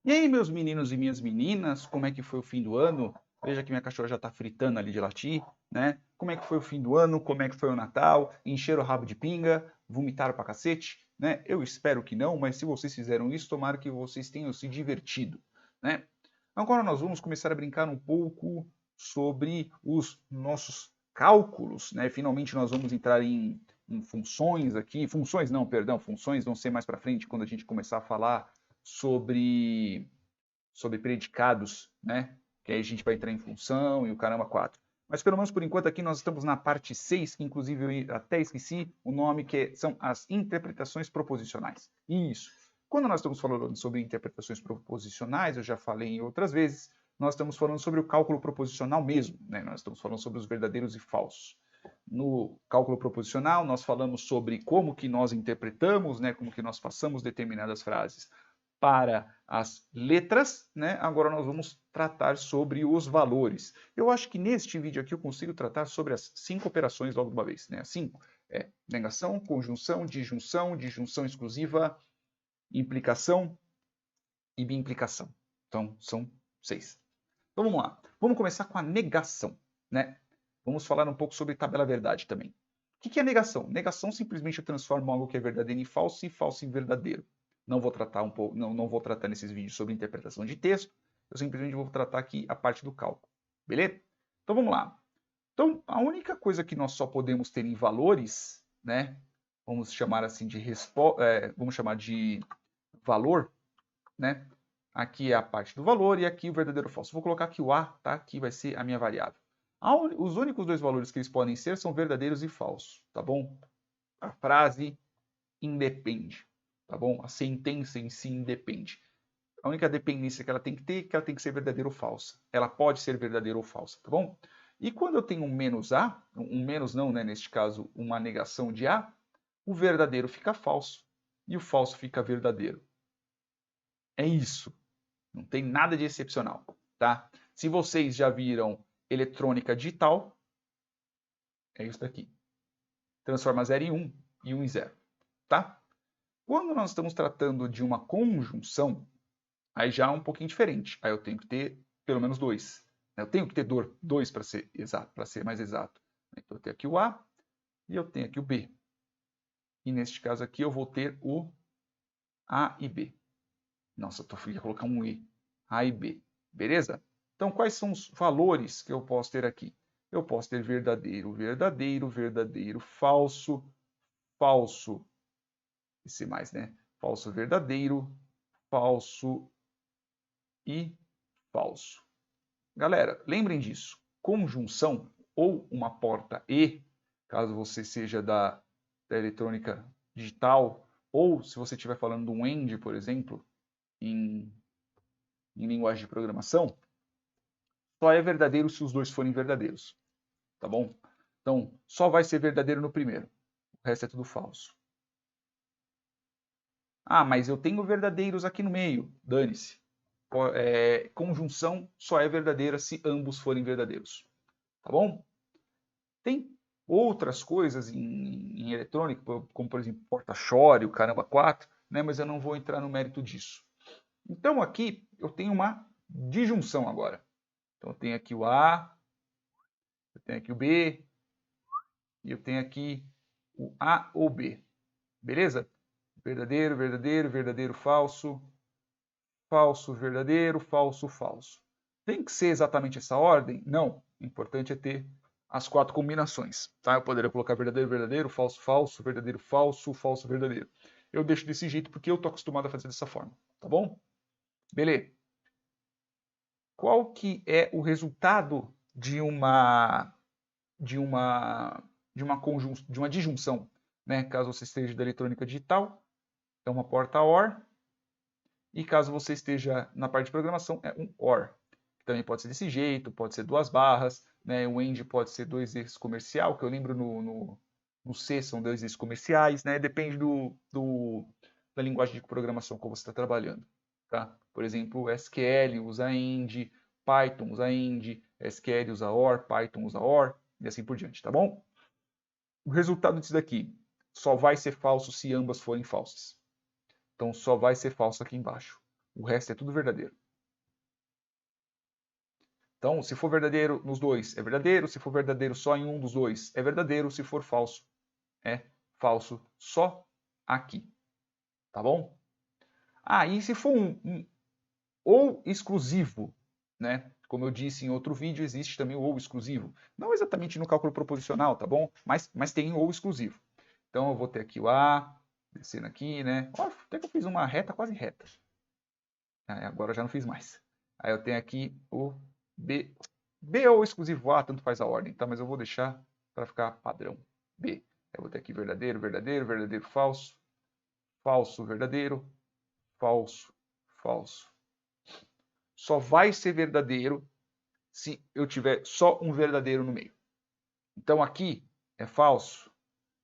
E aí, meus meninos e minhas meninas, como é que foi o fim do ano? Veja que minha cachorra já está fritando ali de latir, né? Como é que foi o fim do ano? Como é que foi o Natal? Encheram o rabo de pinga? Vomitaram pra cacete? Né? Eu espero que não, mas se vocês fizeram isso, tomara que vocês tenham se divertido, né? Agora nós vamos começar a brincar um pouco sobre os nossos cálculos, né? Finalmente nós vamos entrar em funções aqui. Funções não, perdão, funções vão ser mais para frente quando a gente começar a falar sobre predicados, né? Que aí a gente vai entrar em função e o caramba 4. Mas pelo menos por enquanto aqui nós estamos na parte 6, que inclusive eu até esqueci o nome, que são as interpretações proposicionais. Isso. Quando nós estamos falando sobre interpretações proposicionais, eu já falei em outras vezes, nós estamos falando sobre o cálculo proposicional mesmo, né? Nós estamos falando sobre os verdadeiros e falsos. No cálculo proposicional, nós falamos sobre como que nós interpretamos, né? Como que nós passamos determinadas frases para as letras, né? Agora nós vamos tratar sobre os valores. Eu acho que neste vídeo aqui eu consigo tratar sobre as 5 operações logo de uma vez, né? As 5 é negação, conjunção, disjunção exclusiva, implicação e biimplicação. Então são 6. Então vamos lá. Vamos começar com a negação, né? Vamos falar um pouco sobre tabela verdade também. O que é negação? Negação simplesmente transforma algo que é verdadeiro em falso e falso em verdadeiro. Não vou tratar não vou tratar nesses vídeos sobre interpretação de texto, eu simplesmente vou tratar aqui a parte do cálculo. Beleza? Então vamos lá. Então, a única coisa que nós só podemos ter em valores, né? Vamos chamar assim de vamos chamar de valor, né? Aqui é a parte do valor e aqui o verdadeiro ou falso. Vou colocar aqui o A, tá? Aqui vai ser a minha variável. Os únicos dois valores que eles podem ser são verdadeiros e falsos, tá bom? A frase independe, tá bom? A sentença em si independe. A única dependência que ela tem que ter é que ela tem que ser verdadeira ou falsa. Ela pode ser verdadeira ou falsa, tá bom? E quando eu tenho um menos A, um menos não, né? Neste caso, uma negação de A, o verdadeiro fica falso e o falso fica verdadeiro. É isso. Não tem nada de excepcional, tá? Se vocês já viram eletrônica digital, é isso daqui. Transforma 0 em 1 e 1 em 0, tá? Quando nós estamos tratando de uma conjunção, aí já é um pouquinho diferente. Aí eu tenho que ter pelo menos 2. Eu tenho que ter 2 para ser exato, para ser mais exato. Então eu tenho aqui o A e eu tenho aqui o B. E neste caso aqui eu vou ter o A e B. Nossa, eu ia colocar um E. A e B. Beleza? Então, quais são os valores que eu posso ter aqui? Eu posso ter verdadeiro, verdadeiro, verdadeiro, falso, falso, esse mais, né? Falso, verdadeiro, falso e falso. Galera, lembrem disso. Conjunção ou uma porta E, caso você seja da eletrônica digital, ou se você estiver falando de um AND, por exemplo, em linguagem de programação, só é verdadeiro se os dois forem verdadeiros, tá bom? Então, só vai ser verdadeiro no primeiro, o resto é tudo falso. Ah, mas eu tenho verdadeiros aqui no meio, dane-se. Conjunção só é verdadeira se ambos forem verdadeiros, tá bom? Tem outras coisas em eletrônica, como por exemplo porta-chore, o caramba 4, né? Mas eu não vou entrar no mérito disso. Então aqui eu tenho uma disjunção agora. Então eu tenho aqui o A, eu tenho aqui o B, e eu tenho aqui o A ou B. Beleza? Verdadeiro, verdadeiro, verdadeiro, falso, falso, verdadeiro, falso, falso. Tem que ser exatamente essa ordem? Não. O importante é ter as 4 combinações. Tá? Eu poderia colocar verdadeiro, verdadeiro, falso, falso, verdadeiro, falso, falso, verdadeiro. Eu deixo desse jeito porque eu estou acostumado a fazer dessa forma. Tá bom? Beleza. Qual que é o resultado de uma disjunção, né? Caso você esteja da eletrônica digital, é uma porta OR, e caso você esteja na parte de programação, é um OR. Também pode ser desse jeito, pode ser 2 barras, né? O AND pode ser 2 eixos comercial, que eu lembro no C são 2 eixos comerciais, né? Depende da linguagem de programação que você está trabalhando. Tá? Por exemplo, SQL usa AND, Python usa AND, SQL usa OR, Python usa OR, e assim por diante, tá bom? O resultado disso daqui só vai ser falso se ambas forem falsas. Então só vai ser falso aqui embaixo. O resto é tudo verdadeiro. Então, se for verdadeiro nos dois, é verdadeiro. Se for verdadeiro só em um dos dois, é verdadeiro. Se for falso, é falso só aqui. Tá bom? E se for um ou exclusivo, né? Como eu disse em outro vídeo, existe também o ou exclusivo. Não exatamente no cálculo proposicional, tá bom? Mas tem o ou exclusivo. Então eu vou ter aqui o A, descendo aqui, né? Até que eu fiz uma reta quase reta. Agora eu já não fiz mais. Aí eu tenho aqui o B. B ou exclusivo A, tanto faz a ordem, tá? Mas eu vou deixar para ficar padrão. B. Eu vou ter aqui verdadeiro, verdadeiro, verdadeiro, falso, falso, verdadeiro, falso, falso. Só vai ser verdadeiro se eu tiver só um verdadeiro no meio. Então aqui é falso.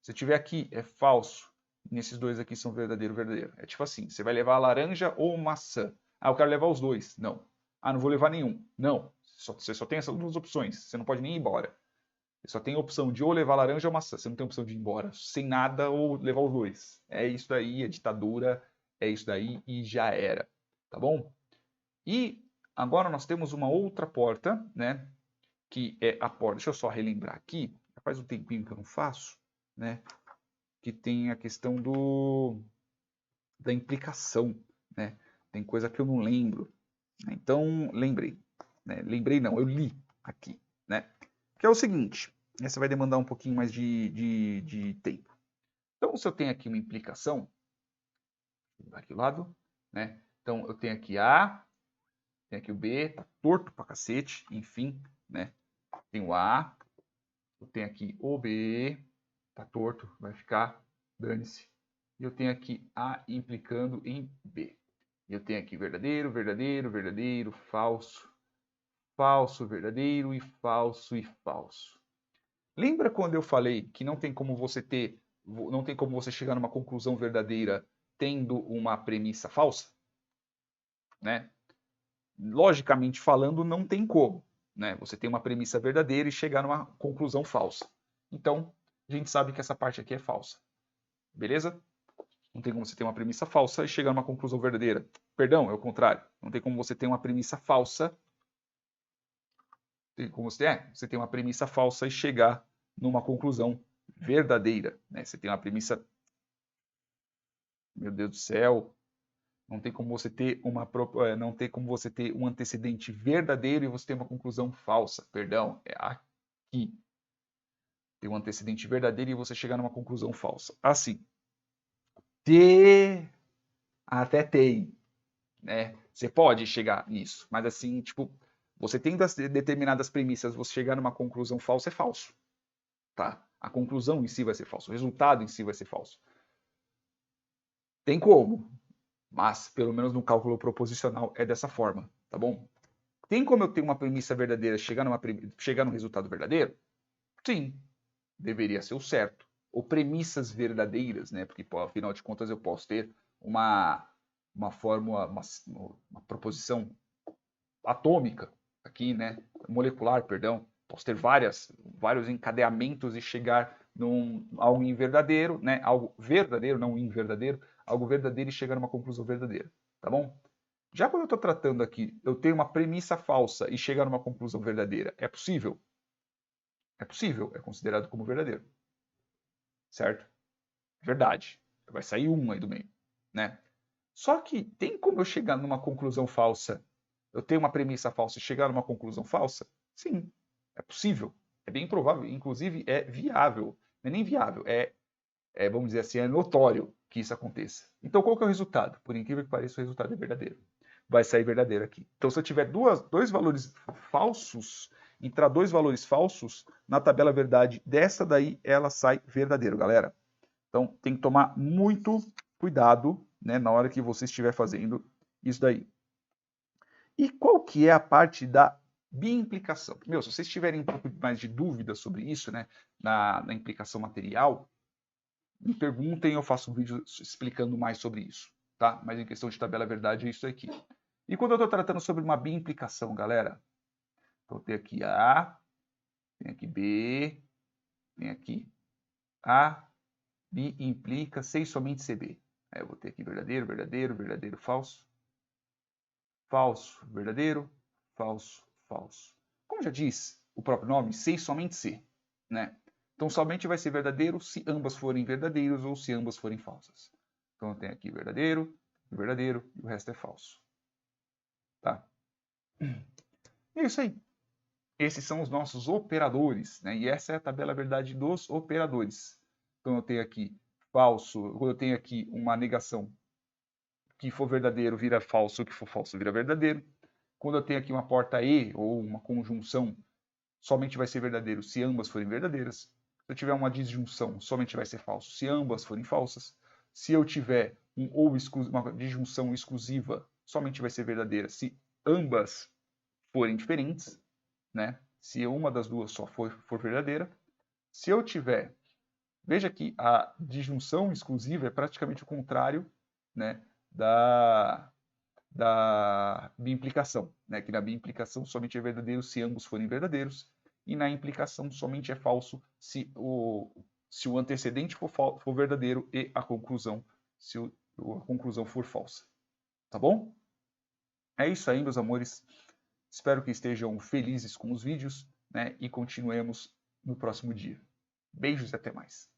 Se tiver aqui é falso. Nesses dois aqui são verdadeiro, verdadeiro. É tipo assim, você vai levar a laranja ou maçã. Eu quero levar os dois. Não. Não vou levar nenhum. Não. Você só tem essas duas opções. Você não pode nem ir embora. Você só tem a opção de ou levar laranja ou maçã. Você não tem a opção de ir embora sem nada ou levar os dois. É isso daí, é ditadura. É isso daí e já era. Tá bom? E agora nós temos uma outra porta, né? Que é a porta. Deixa eu só relembrar aqui. Já faz um tempinho que eu não faço, né? Que tem a questão da implicação, né? Tem coisa que eu não lembro. Né? Então, lembrei. Né? Lembrei não, eu li aqui, né? Que é o seguinte, essa vai demandar um pouquinho mais de tempo. Então, se eu tenho aqui uma implicação, aqui do lado, né? Então, eu tenho aqui A, tenho aqui o B, tá torto pra cacete, enfim, né? Tem o A, eu tenho aqui o B, tá torto, vai ficar, dane-se. E eu tenho aqui A implicando em B. E eu tenho aqui verdadeiro, verdadeiro, verdadeiro, falso, falso, verdadeiro e falso e falso. Lembra quando eu falei que não tem como você chegar numa conclusão verdadeira tendo uma premissa falsa? Né? Logicamente falando, não tem como. Né? Você tem uma premissa verdadeira e chegar numa conclusão falsa. Então, a gente sabe que essa parte aqui é falsa. Beleza? Não tem como você ter uma premissa falsa e chegar numa conclusão verdadeira. Perdão, é o contrário. Não tem como você ter uma premissa falsa. Você tem uma premissa falsa e chegar numa conclusão verdadeira. Né? Você tem uma premissa. Meu Deus do céu. Não tem como você ter não tem como você ter um antecedente verdadeiro e você ter uma conclusão falsa. Perdão, é aqui. Tem um antecedente verdadeiro e você chegar numa conclusão falsa. Assim. Até tem. Né? Você pode chegar nisso, mas assim, tipo, você tendo determinadas premissas, você chegar numa conclusão falsa é falso. Tá? A conclusão em si vai ser falsa, o resultado em si vai ser falso. Tem como, mas pelo menos no cálculo proposicional é dessa forma, tá bom? Tem como eu ter uma premissa verdadeira chegar no resultado verdadeiro? Sim, deveria ser o certo. Ou premissas verdadeiras, né? Porque, pô, afinal de contas, eu posso ter uma fórmula, uma proposição atômica aqui, né? Molecular, perdão. Posso ter vários encadeamentos e chegar num algo inverdadeiro, né? Algo verdadeiro, não inverdadeiro, algo verdadeiro e chegar numa conclusão verdadeira, tá bom? Já quando eu estou tratando aqui, eu tenho uma premissa falsa e chegar numa conclusão verdadeira, é possível? É possível, é considerado como verdadeiro, certo? Verdade. Vai sair um aí do meio, né? Só que tem como eu chegar numa conclusão falsa? Eu tenho uma premissa falsa e chegar numa conclusão falsa? Sim, é possível. É bem provável, inclusive é viável. Não é nem viável, vamos dizer assim, é notório que isso aconteça. Então qual que é o resultado? Por incrível que pareça, o resultado é verdadeiro. Vai sair verdadeiro aqui. Então se eu tiver dois valores falsos, entrar dois valores falsos, na tabela verdade dessa daí, ela sai verdadeiro, galera. Então tem que tomar muito cuidado, né, na hora que você estiver fazendo isso daí. E qual que é a parte da biimplicação? Se vocês tiverem um pouco mais de dúvida sobre isso, né, na implicação material, me perguntem, eu faço um vídeo explicando mais sobre isso, tá? Mas em questão de tabela verdade é isso aqui. E quando eu estou tratando sobre uma biimplicação, galera, então tem aqui A, tem aqui B, tem aqui A, B implica C e somente CB. Aí eu vou ter aqui verdadeiro, verdadeiro, verdadeiro, falso, falso, verdadeiro, falso, falso. Como já diz o próprio nome, C e somente C, né? Então, somente vai ser verdadeiro se ambas forem verdadeiros ou se ambas forem falsas. Então, eu tenho aqui verdadeiro, e o resto é falso. Tá? E é isso aí. Esses são os nossos operadores, né? E essa é a tabela verdade dos operadores. Então, eu tenho aqui falso, quando eu tenho aqui uma negação, que for verdadeiro vira falso, o que for falso vira verdadeiro. Quando eu tenho aqui uma porta E ou uma conjunção, somente vai ser verdadeiro se ambas forem verdadeiras. Se eu tiver uma disjunção, somente vai ser falso se ambas forem falsas. Se eu tiver uma disjunção exclusiva, somente vai ser verdadeira se ambas forem diferentes, né? Se uma das duas só for verdadeira. Se eu tiver, veja que a disjunção exclusiva é praticamente o contrário, né, da biimplicação, né? Que na biimplicação somente é verdadeiro se ambos forem verdadeiros, e na implicação somente é falso se o antecedente for verdadeiro e a conclusão, se a conclusão for falsa. Tá bom? É isso aí, meus amores. Espero que estejam felizes com os vídeos, né? E continuemos no próximo dia. Beijos e até mais.